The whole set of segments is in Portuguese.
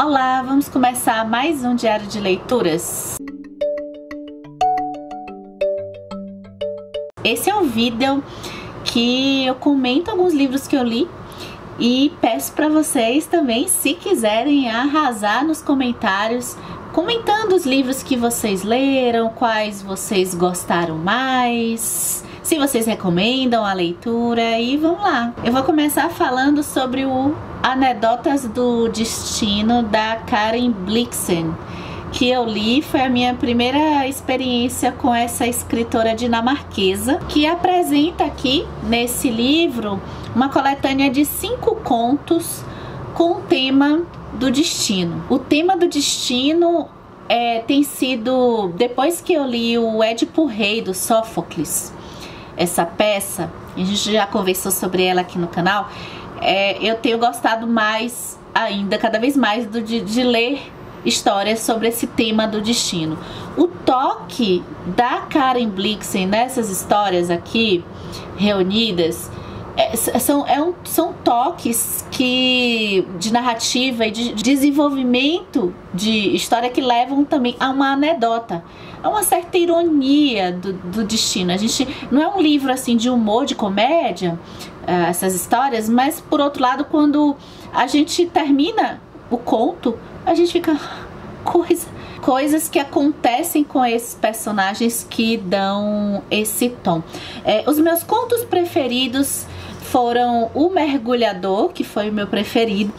Olá, vamos começar mais um diário de leituras. Esse é um vídeo que eu comento alguns livros que eu li e peço para vocês também, se quiserem, arrasar nos comentários, comentando os livros que vocês leram, quais vocês gostaram mais, se vocês recomendam a leitura, e vamos lá. Eu vou começar falando sobre o Anedotas do Destino, da Karen Blixen, que eu li. Foi a minha primeira experiência com essa escritora dinamarquesa, que apresenta aqui nesse livro uma coletânea de 5 contos com o tema do destino. O tema do destino tem sido, depois que eu li o Édipo Rei do Sófocles, essa peça, a gente já conversou sobre ela aqui no canal, eu tenho gostado mais ainda, cada vez mais, de ler histórias sobre esse tema do destino. O toque da Karen Blixen nessas histórias aqui reunidas são toques de narrativa e de desenvolvimento de história que levam também a uma anedota, a uma certa ironia do destino. A gente não é um livro assim de humor, de comédia, essas histórias, mas por outro lado, quando a gente termina o conto, a gente fica coisas que acontecem com esses personagens que dão esse tom. Os meus contos preferidos foram O Mergulhador, que foi o meu preferido,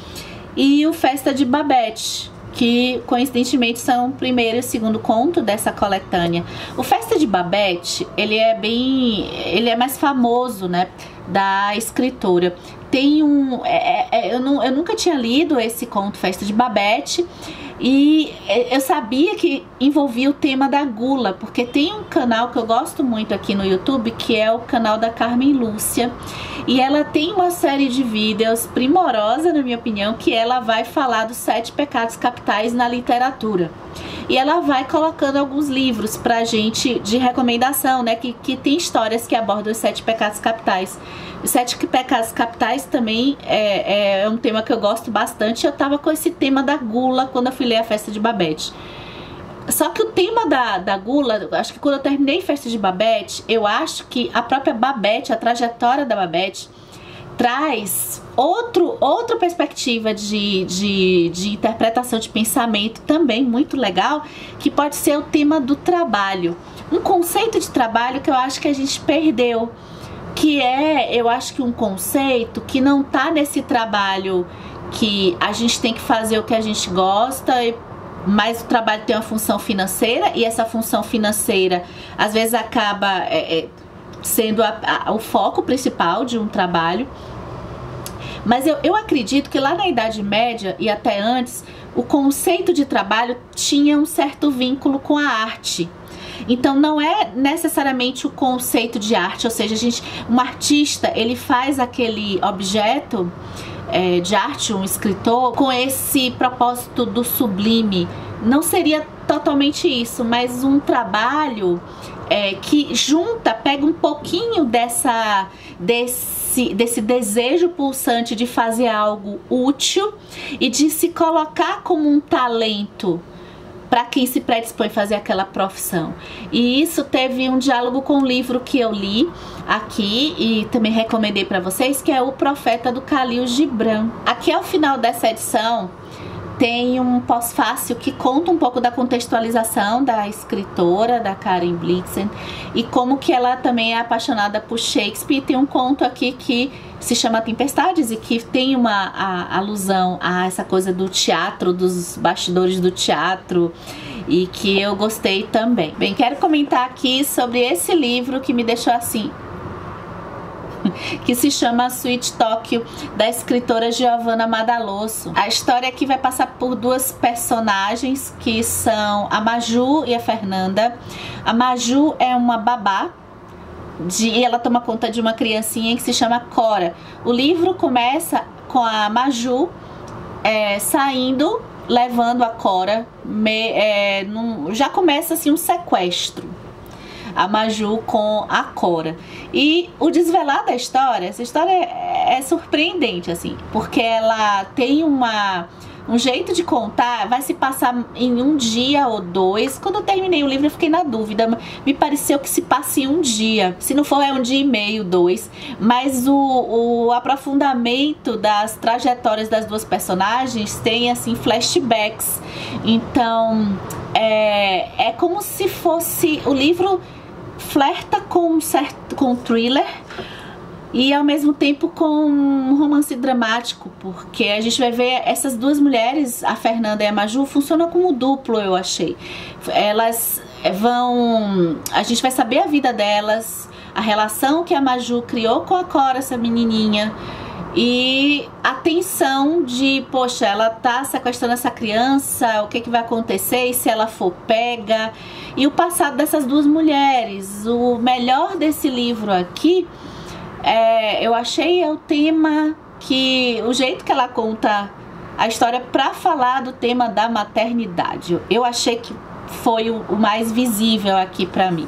e o Festa de Babette, que coincidentemente são o primeiro e o segundo conto dessa coletânea. O Festa de Babette, ele é mais famoso, né, da escritora. Tem eu nunca tinha lido esse conto, Festa de Babette, e eu sabia que envolvia o tema da gula, porque tem um canal que eu gosto muito aqui no YouTube, que é o canal da Carmen Lúcia, e ela tem uma série de vídeos primorosa, na minha opinião, que ela vai falar dos 7 pecados capitais na literatura. E ela vai colocando alguns livros pra gente de recomendação, né, que tem histórias que abordam os 7 pecados capitais. Os 7 pecados capitais também é um tema que eu gosto bastante. Eu tava com esse tema da gula quando eu fui ler a Festa de Babette. Só que o tema da gula, acho que quando eu terminei Festa de Babette, eu acho que a própria Babette, a trajetória da Babette, traz outra perspectiva de interpretação de pensamento também muito legal, que pode ser o tema do trabalho. Um conceito de trabalho que eu acho que a gente perdeu, que eu acho que um conceito que não tá nesse trabalho que a gente tem que fazer o que a gente gosta, mas o trabalho tem uma função financeira, e essa função financeira às vezes acaba sendo o foco principal de um trabalho. Mas eu acredito que lá na Idade Média e até antes, o conceito de trabalho tinha um certo vínculo com a arte. Então não é necessariamente o conceito de arte, ou seja, um artista, ele faz aquele objeto de arte, um escritor, com esse propósito do sublime. Não seria totalmente isso, mas um trabalho que pega um pouquinho desse desejo pulsante de fazer algo útil e de se colocar como um talento para quem se predispõe a fazer aquela profissão. E isso teve um diálogo com um livro que eu li aqui e também recomendei para vocês, que é O Profeta, do Khalil Gibran. Aqui ao final dessa edição tem um pós-fácil que conta um pouco da contextualização da escritora, da Karen Blixen, e como que ela também é apaixonada por Shakespeare. Tem um conto aqui que se chama Tempestades e que tem uma alusão a essa coisa do teatro, dos bastidores do teatro, e que eu gostei também. Bem, quero comentar aqui sobre esse livro que me deixou assim, que se chama Sweet Tokyo, da escritora Giovanna Madalosso. A história aqui vai passar por 2 personagens, que são a Maju e a Fernanda. A Maju é uma babá e ela toma conta de uma criancinha que se chama Cora. O livro começa com a Maju saindo, levando a Cora, já começa assim um sequestro. a Maju com a Cora. E o desvelar da história, essa história é surpreendente, assim, porque ela tem um um jeito de contar, vai se passar em um dia ou dois. Quando eu terminei o livro eu fiquei na dúvida, me pareceu que se passa em um dia, se não for é um dia e meio, dois, mas o aprofundamento das trajetórias das duas personagens tem assim flashbacks, então é como se fosse, o livro flerta com um thriller e ao mesmo tempo com um romance dramático, porque a gente vai ver essas duas mulheres, a Fernanda e a Maju, funcionam como duplo, eu achei. Elas vão... a gente vai saber a vida delas, a relação que a Maju criou com a Cora, essa menininha, e a tensão de, poxa, ela tá sequestrando essa criança, o que vai acontecer e se ela for pega, e o passado dessas duas mulheres. O melhor desse livro aqui, eu achei, o tema, que o jeito que ela conta a história para falar do tema da maternidade. Eu achei que foi o mais visível aqui para mim.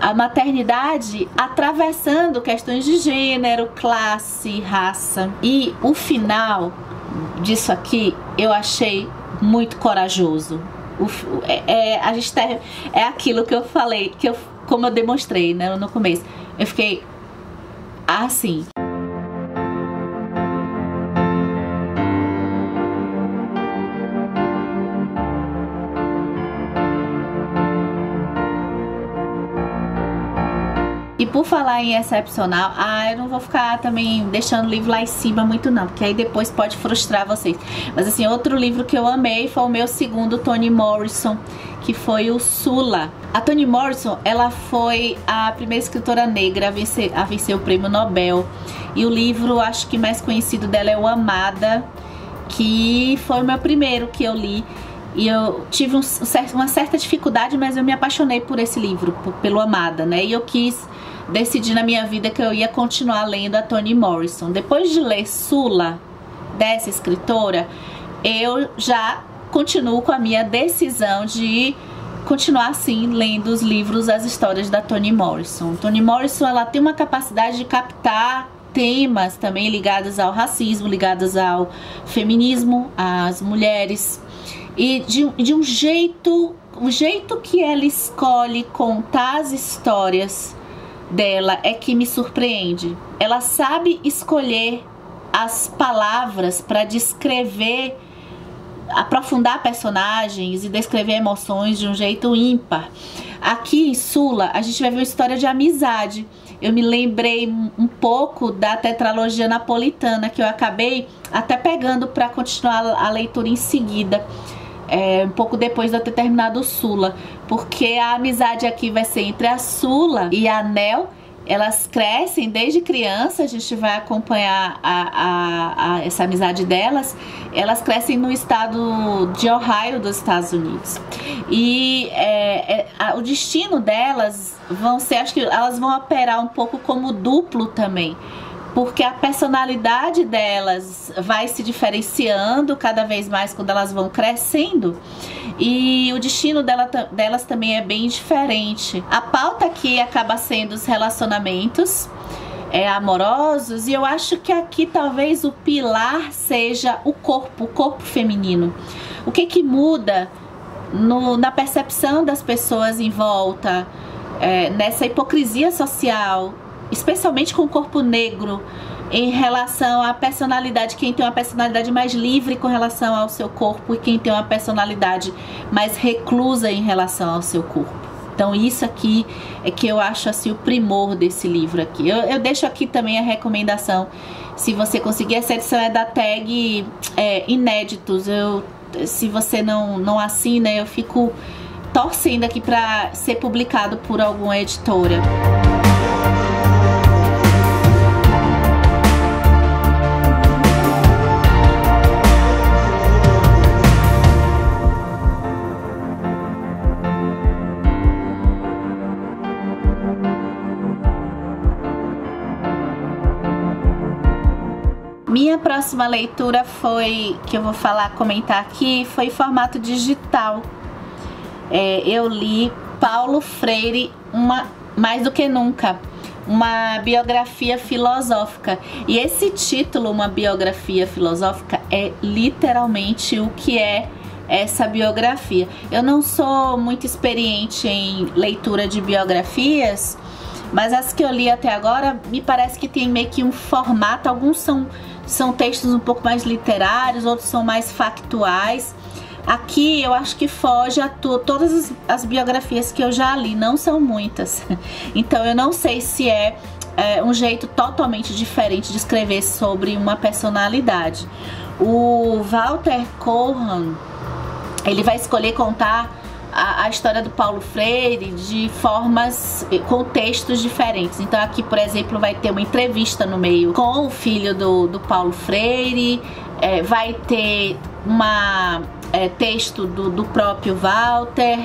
A maternidade atravessando questões de gênero, classe, raça. E o final disso aqui eu achei muito corajoso. A gente é aquilo que eu falei, como eu demonstrei, né, no começo. Eu fiquei assim. E por falar em excepcional, eu não vou ficar também deixando o livro lá em cima muito não, porque aí depois pode frustrar vocês. Mas assim, outro livro que eu amei foi o meu segundo Toni Morrison, que foi o Sula. A Toni Morrison, ela foi a primeira escritora negra a vencer o prêmio Nobel. E o livro, acho que mais conhecido dela é o Amada, que foi o meu primeiro que eu li. E eu tive uma certa dificuldade, mas eu me apaixonei por esse livro, pelo Amada, né? E eu decidi na minha vida que eu ia continuar lendo a Toni Morrison. Depois de ler Sula, dessa escritora, eu já continuo com a minha decisão de continuar assim, lendo os livros, as histórias da Toni Morrison. Toni Morrison, ela tem uma capacidade de captar temas também ligados ao racismo, ligados ao feminismo, às mulheres, e de um jeito, o jeito que ela escolhe contar as histórias dela é que me surpreende. Ela sabe escolher as palavras para descrever, aprofundar personagens e descrever emoções de um jeito ímpar. Aqui em Sula a gente vai ver uma história de amizade. Eu me lembrei um pouco da tetralogia napolitana, que eu acabei até pegando para continuar a leitura em seguida, um pouco depois de eu ter terminado o Sula, porque a amizade aqui vai ser entre a Sula e a Nell. Elas crescem desde criança, a gente vai acompanhar essa amizade delas. Elas crescem no estado de Ohio, dos Estados Unidos. E o destino delas vão ser, acho que elas vão operar um pouco como duplo também, porque a personalidade delas vai se diferenciando cada vez mais quando elas vão crescendo, e o destino delas também é bem diferente. A pauta aqui acaba sendo os relacionamentos amorosos, e eu acho que aqui talvez o pilar seja o corpo feminino. O que muda na percepção das pessoas em volta, nessa hipocrisia social, especialmente com o corpo negro, em relação à personalidade, quem tem uma personalidade mais livre com relação ao seu corpo e quem tem uma personalidade mais reclusa em relação ao seu corpo. Então isso aqui é que eu acho assim o primor desse livro aqui. Eu deixo aqui também a recomendação, se você conseguir, essa edição é da tag inéditos. Se você não assina, eu fico torcendo aqui para ser publicado por alguma editora. Minha próxima leitura que eu vou comentar aqui, foi em formato digital. Eu li Paulo Freire, Mais do que Nunca, uma biografia filosófica. E esse título, uma biografia filosófica, é literalmente o que é essa biografia. Eu não sou muito experiente em leitura de biografias, mas as que eu li até agora me parece que tem meio que um formato. Alguns são textos um pouco mais literários, outros são mais factuais. Aqui eu acho que foge a todas as biografias que eu já li, não são muitas. Então eu não sei se é um jeito totalmente diferente de escrever sobre uma personalidade. O Walter Cohen, ele vai escolher contar a história do Paulo Freire de formas, com textos diferentes. Então aqui, por exemplo, vai ter uma entrevista no meio com o filho do Paulo Freire, vai ter texto do próprio Walter,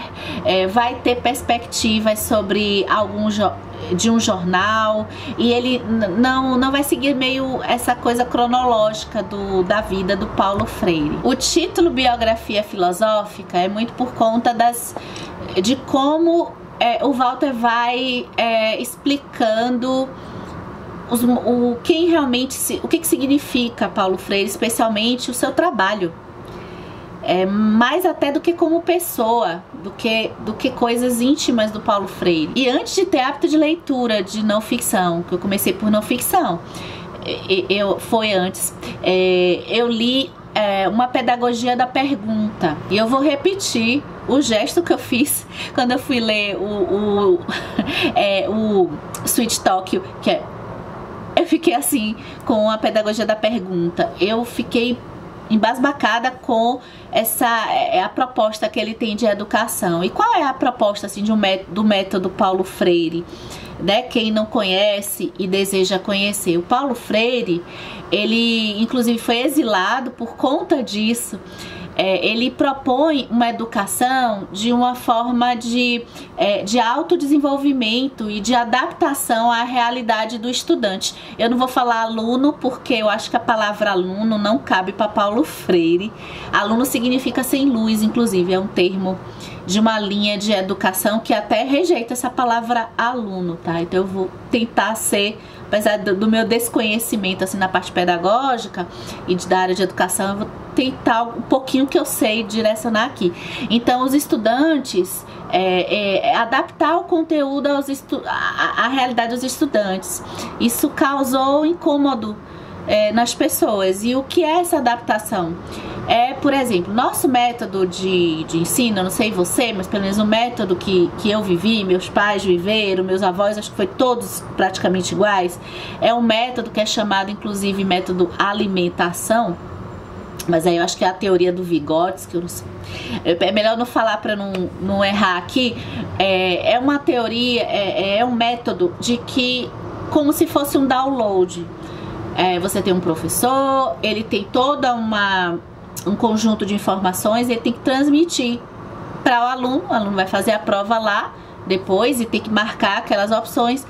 vai ter perspectivas sobre de um jornal, e ele não vai seguir meio essa coisa cronológica da vida do Paulo Freire. O título Biografia Filosófica é muito por conta de como o Walter vai explicando o que significa Paulo Freire, especialmente o seu trabalho. Mais até do que como pessoa, do que coisas íntimas do Paulo Freire. E antes de ter hábito de leitura de não ficção, que eu comecei por não ficção, eu li Uma Pedagogia da Pergunta. E eu vou repetir o gesto que eu fiz quando eu fui ler o Sweet Tokyo, eu fiquei assim com a Pedagogia da Pergunta. Eu fiquei embasbacada com a proposta que ele tem de educação. E qual é a proposta assim, do método Paulo Freire, né? Quem não conhece e deseja conhecer. O Paulo Freire, ele inclusive foi exilado por conta disso. Ele propõe uma educação de uma forma de autodesenvolvimento e de adaptação à realidade do estudante. Eu não vou falar aluno porque eu acho que a palavra aluno não cabe para Paulo Freire. Aluno significa sem luz, inclusive, é um termo de uma linha de educação que até rejeita essa palavra aluno, tá? Então eu vou tentar ser, apesar do meu desconhecimento assim na parte pedagógica e da área de educação, eu vou tentar um pouquinho que eu sei direcionar aqui. Então os estudantes, adaptar o conteúdo à realidade dos estudantes. Isso causou incômodo nas pessoas. E o que é essa adaptação? Por exemplo, nosso método de ensino, eu não sei você, mas pelo menos o método que eu vivi, meus pais viveram, meus avós, acho que foi todos praticamente iguais, é um método que é chamado inclusive método alimentação, mas aí eu acho que é a teoria do Vygotsky, que eu não sei. É melhor não falar para não errar aqui. É uma teoria, é um método de que, como se fosse um download. Você tem um professor, ele tem toda um conjunto de informações, ele tem que transmitir para o aluno vai fazer a prova lá depois e tem que marcar aquelas opções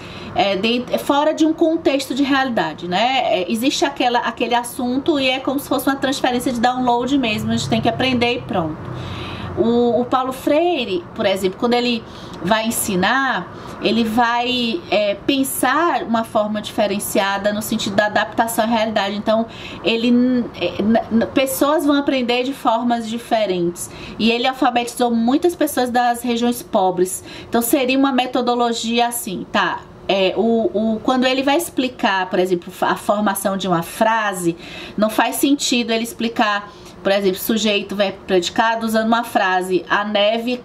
fora de um contexto de realidade, né? Existe aquele assunto e é como se fosse uma transferência de download mesmo, a gente tem que aprender e pronto. O Paulo Freire, por exemplo, quando ele vai ensinar, ele vai pensar uma forma diferenciada no sentido da adaptação à realidade. Então, pessoas vão aprender de formas diferentes. E ele alfabetizou muitas pessoas das regiões pobres. Então, seria uma metodologia assim, tá? Quando ele vai explicar, por exemplo, a formação de uma frase, não faz sentido ele explicar, por exemplo, sujeito, verbo, predicado, usando uma frase: a neve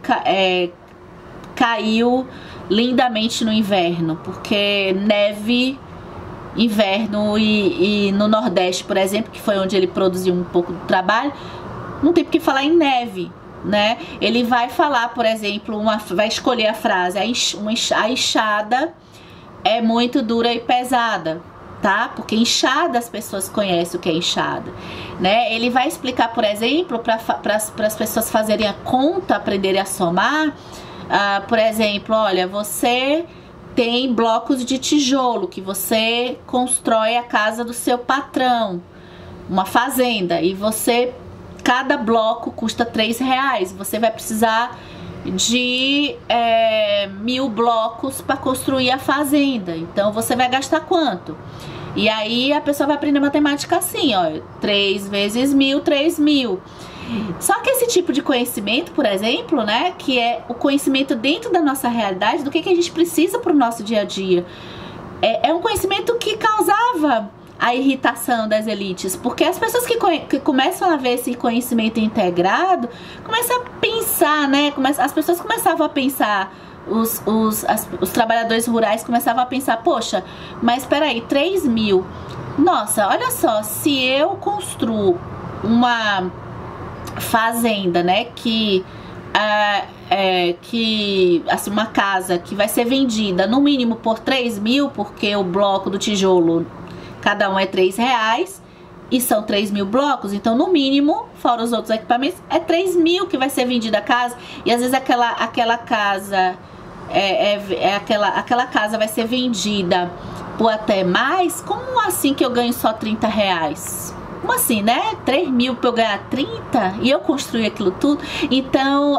caiu lindamente no inverno, porque neve, inverno e no Nordeste, por exemplo, que foi onde ele produziu um pouco do trabalho, não tem porque falar em neve, né? Ele vai falar, por exemplo, vai escolher a frase: a enxada é muito dura e pesada, tá? Porque enxada, as pessoas conhecem o que é enxada, né? Ele vai explicar, por exemplo, para as pessoas fazerem a conta, aprenderem a somar. Por exemplo, olha, você tem blocos de tijolo que você constrói a casa do seu patrão, uma fazenda, e cada bloco custa R$3. Você vai precisar de 1000 blocos para construir a fazenda. Então você vai gastar quanto? E aí a pessoa vai aprender matemática assim, ó, 3 vezes 1000, 3000. Só que esse tipo de conhecimento, por exemplo, né, que é o conhecimento dentro da nossa realidade, do que a gente precisa para o nosso dia a dia, é um conhecimento que causava a irritação das elites, porque as pessoas que começam a ver esse conhecimento integrado, começam a pensar, né, as pessoas começavam a pensar, os trabalhadores rurais começavam a pensar, poxa, mas espera aí, 3000, nossa, olha só, se eu construo uma fazenda, né, que assim, uma casa que vai ser vendida no mínimo por 3000, porque o bloco do tijolo, cada um é R$3, e são 3000 blocos, então no mínimo, fora os outros equipamentos, é 3000 que vai ser vendida a casa, e às vezes aquela casa aquela casa vai ser vendida por até mais. Como assim que eu ganho só R$30? Como assim, né? 3.000 para eu ganhar 30 e eu construir aquilo tudo. Então,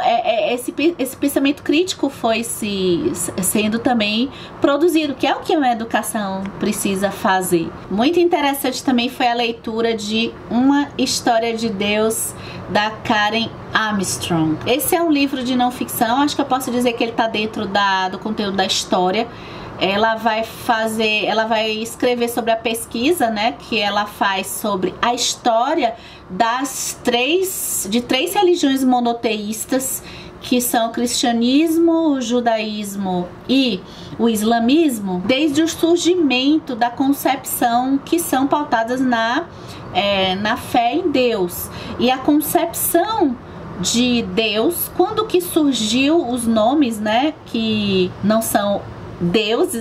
esse pensamento crítico foi sendo também produzido, que é o que uma educação precisa fazer. Muito interessante também foi a leitura de Uma História de Deus, da Karen Armstrong. Esse é um livro de não ficção, acho que eu posso dizer que ele está dentro do conteúdo da história. Ela vai escrever sobre a pesquisa, né, que ela faz sobre a história de três religiões monoteístas, que são o cristianismo, o judaísmo e o islamismo, desde o surgimento da concepção, que são pautadas na fé em Deus. E a concepção de Deus, quando que surgiu os nomes, né, que não são Deus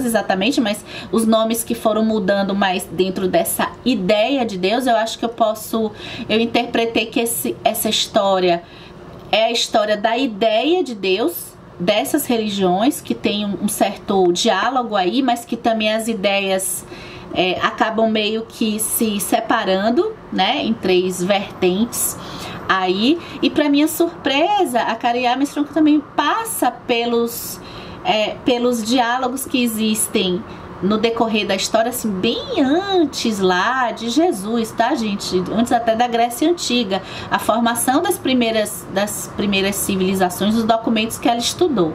exatamente, mas os nomes que foram mudando mais dentro dessa ideia de Deus, eu acho que eu interpretei que essa história é a história da ideia de Deus, dessas religiões, que tem um certo diálogo aí, mas que também as ideias acabam meio que se separando, né, em três vertentes aí. E para minha surpresa, a Karen Armstrong também passa pelos diálogos que existem no decorrer da história, assim, bem antes lá de Jesus, tá, gente? Antes até da Grécia Antiga, a formação das primeiras civilizações, os documentos que ela estudou.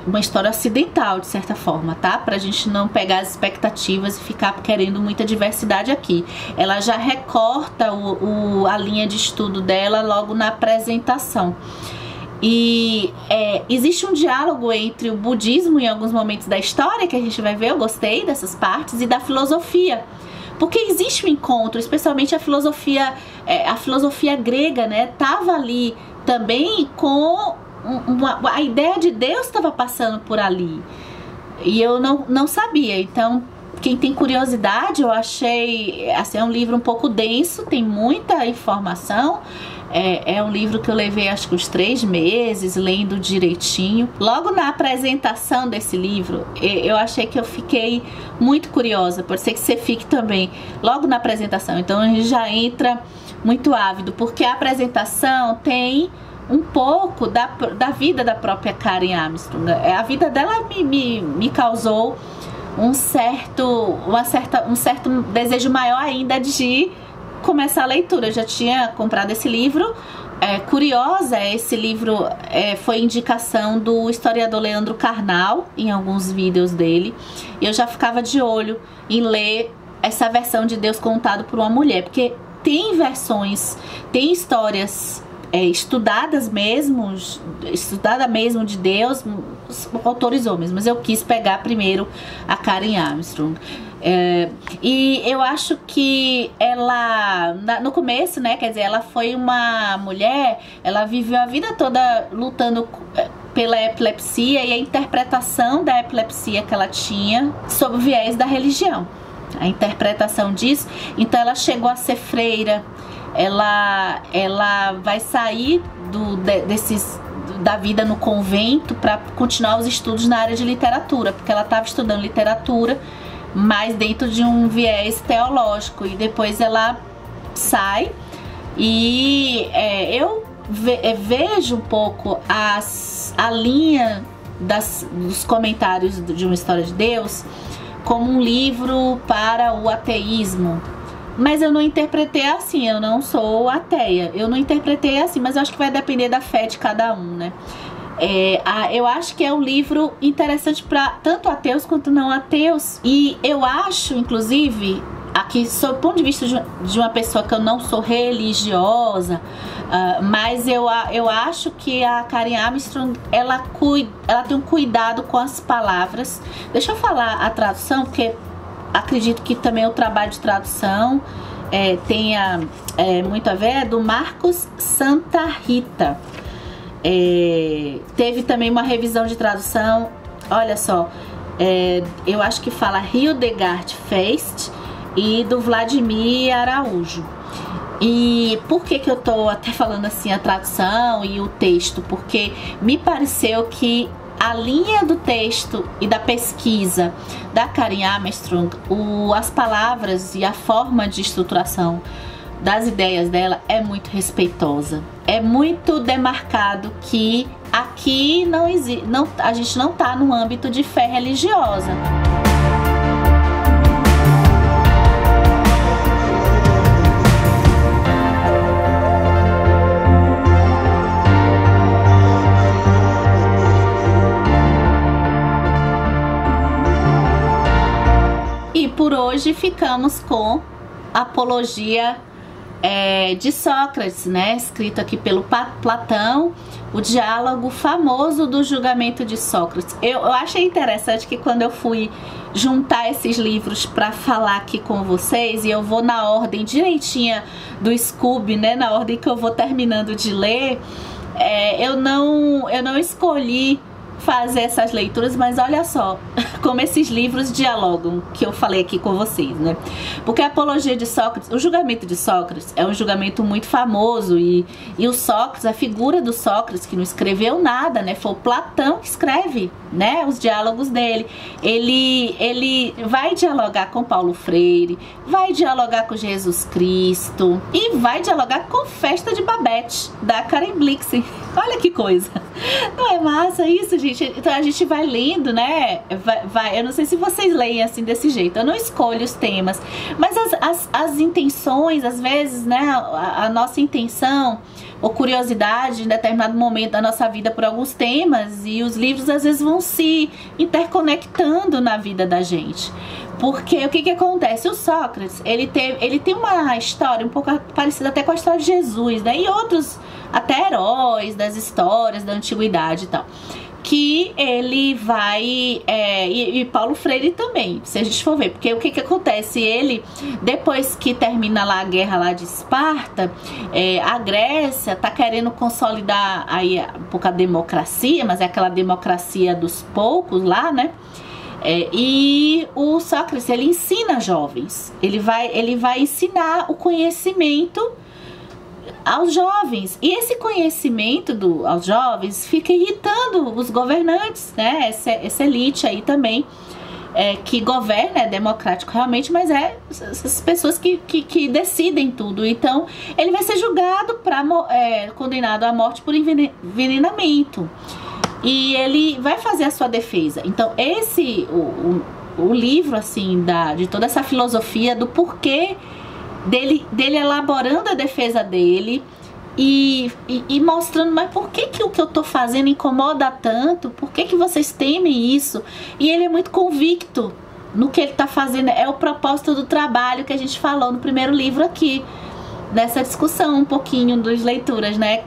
Uma história ocidental, de certa forma, tá? Pra gente não pegar as expectativas e ficar querendo muita diversidade aqui. Ela já recorta a linha de estudo dela logo na apresentação. E existe um diálogo entre o budismo em alguns momentos da história, que a gente vai ver, eu gostei dessas partes, e da filosofia. Porque existe um encontro, especialmente a filosofia grega, né? Tava ali também com a ideia de Deus estava passando por ali. E eu não sabia. Então, quem tem curiosidade, eu achei, assim, é um livro um pouco denso, tem muita informação. É um livro que eu levei acho que uns 3 meses lendo direitinho. Logo na apresentação desse livro, eu achei que eu fiquei muito curiosa. Pode ser que você fique também logo na apresentação. Então a gente já entra muito ávido, porque a apresentação tem um pouco da vida da própria Karen Armstrong. A vida dela me causou um certo desejo maior ainda de começar a leitura. Eu já tinha comprado esse livro. Curiosa, esse livro foi indicação do historiador Leandro Carnal em alguns vídeos dele. E eu já ficava de olho em ler essa versão de Deus contado por uma mulher, porque tem versões, tem histórias estudada mesmo de Deus, autores homens, mas eu quis pegar primeiro a Karen Armstrong. E eu acho que ela, no começo, né, quer dizer, ela foi uma mulher, ela viveu a vida toda lutando pela epilepsia, e a interpretação da epilepsia que ela tinha sob o viés da religião, a interpretação disso. Então ela chegou a ser freira, ela vai sair da vida no convento para continuar os estudos na área de literatura, porque ela estava estudando literatura, mas dentro de um viés teológico, e depois ela sai. E eu vejo um pouco a linha dos comentários de Uma História de Deus como um livro para o ateísmo. Mas eu não interpretei assim, eu não sou ateia. Eu não interpretei assim, mas eu acho que vai depender da fé de cada um, né? Eu acho que é um livro interessante para tanto ateus quanto não ateus. E eu acho, inclusive, aqui, sob o ponto de vista de uma pessoa que eu não sou religiosa, mas eu acho que a Karen Armstrong, ela tem um cuidado com as palavras. Deixa eu falar a tradução, porque acredito que também o trabalho de tradução tenha muito a ver, é do Marcos Santa Rita. Teve também uma revisão de tradução, olha só, eu acho que fala Hildegard Feist e do Vladimir Araújo. E por que eu tô até falando assim a tradução e o texto? Porque me pareceu que a linha do texto e da pesquisa da Karen Armstrong, as palavras e a forma de estruturação das ideias dela é muito respeitosa. É muito demarcado que aqui a gente não está no âmbito de fé religiosa. E por hoje ficamos com Apologia de Sócrates, né? Escrito aqui pelo Platão, o diálogo famoso do julgamento de Sócrates. Eu achei interessante que quando eu fui juntar esses livros para falar aqui com vocês, e eu vou na ordem direitinha do Scooby, né? Na ordem que eu vou terminando de ler, eu não escolhi fazer essas leituras, mas olha só como esses livros dialogam, que eu falei aqui com vocês, né? Porque a Apologia de Sócrates, o julgamento de Sócrates é um julgamento muito famoso, e o Sócrates, a figura do Sócrates, que não escreveu nada, né? Foi o Platão que escreve, né? Os diálogos dele. Ele vai dialogar com Paulo Freire, vai dialogar com Jesus Cristo e vai dialogar com Festa de Babette, da Karen Blixen. Olha que coisa! Não é massa isso, gente? Então a gente vai lendo, né? Eu não sei se vocês leem assim desse jeito. Eu não escolho os temas, mas as intenções, às vezes, né? A nossa intenção ou curiosidade em determinado momento da nossa vida por alguns temas, e os livros às vezes vão se interconectando na vida da gente. Porque o que acontece? O Sócrates, ele tem uma história um pouco parecida até com a história de Jesus, né? E outros até heróis das histórias da antiguidade e tal, que ele vai, e Paulo Freire também, se a gente for ver, porque o que acontece? Ele, depois que termina lá a guerra lá de Esparta, a Grécia tá querendo consolidar aí um pouco a democracia, mas é aquela democracia dos poucos lá, né? E o Sócrates, ele ensina jovens, ele vai ensinar o conhecimento aos jovens, e esse conhecimento aos jovens fica irritando os governantes, né? Essa elite aí também, que governa, é democrático realmente, mas essas pessoas que decidem tudo. Então ele vai ser julgado, condenado à morte por envenenamento, e ele vai fazer a sua defesa. Então o livro assim de toda essa filosofia do porquê dele elaborando a defesa dele e mostrando, mas por que o que eu tô fazendo incomoda tanto? Por que vocês temem isso? E ele é muito convicto no que ele tá fazendo. É o propósito do trabalho que a gente falou no primeiro livro aqui, nessa discussão um pouquinho das leituras, né?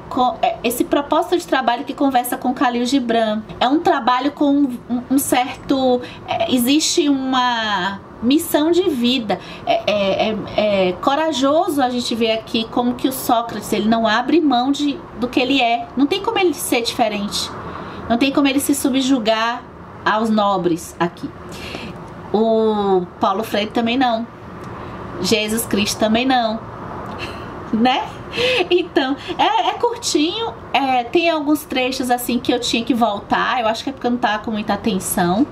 Esse propósito de trabalho que conversa com Khalil Gibran. É um trabalho com um certo... existe uma missão de vida. É corajoso a gente ver aqui como que o Sócrates, ele não abre mão do que ele é. Não tem como ele ser diferente. Não tem como ele se subjugar aos nobres aqui. O Paulo Freire também não. Jesus Cristo também não. Né? Então, é curtinho, tem alguns trechos assim que eu tinha que voltar. Eu acho que é porque eu não tava com muita atenção,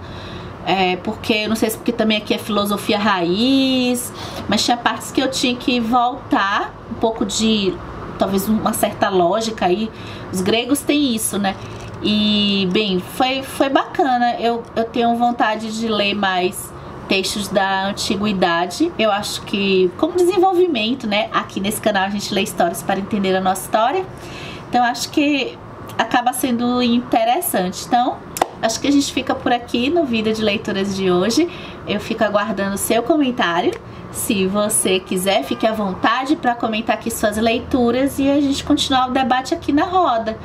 porque eu não sei se porque também aqui é filosofia raiz, mas tinha partes que eu tinha que voltar um pouco de, talvez uma certa lógica aí. Os gregos têm isso, né? E bem, foi bacana. Eu tenho vontade de ler mais textos da antiguidade. Eu acho que como desenvolvimento, né, aqui nesse canal a gente lê histórias para entender a nossa história, então acho que acaba sendo interessante. Então acho que a gente fica por aqui no vídeo de leituras de hoje. Eu fico aguardando o seu comentário. Se você quiser, fique à vontade para comentar aqui suas leituras e a gente continuar o debate aqui na roda.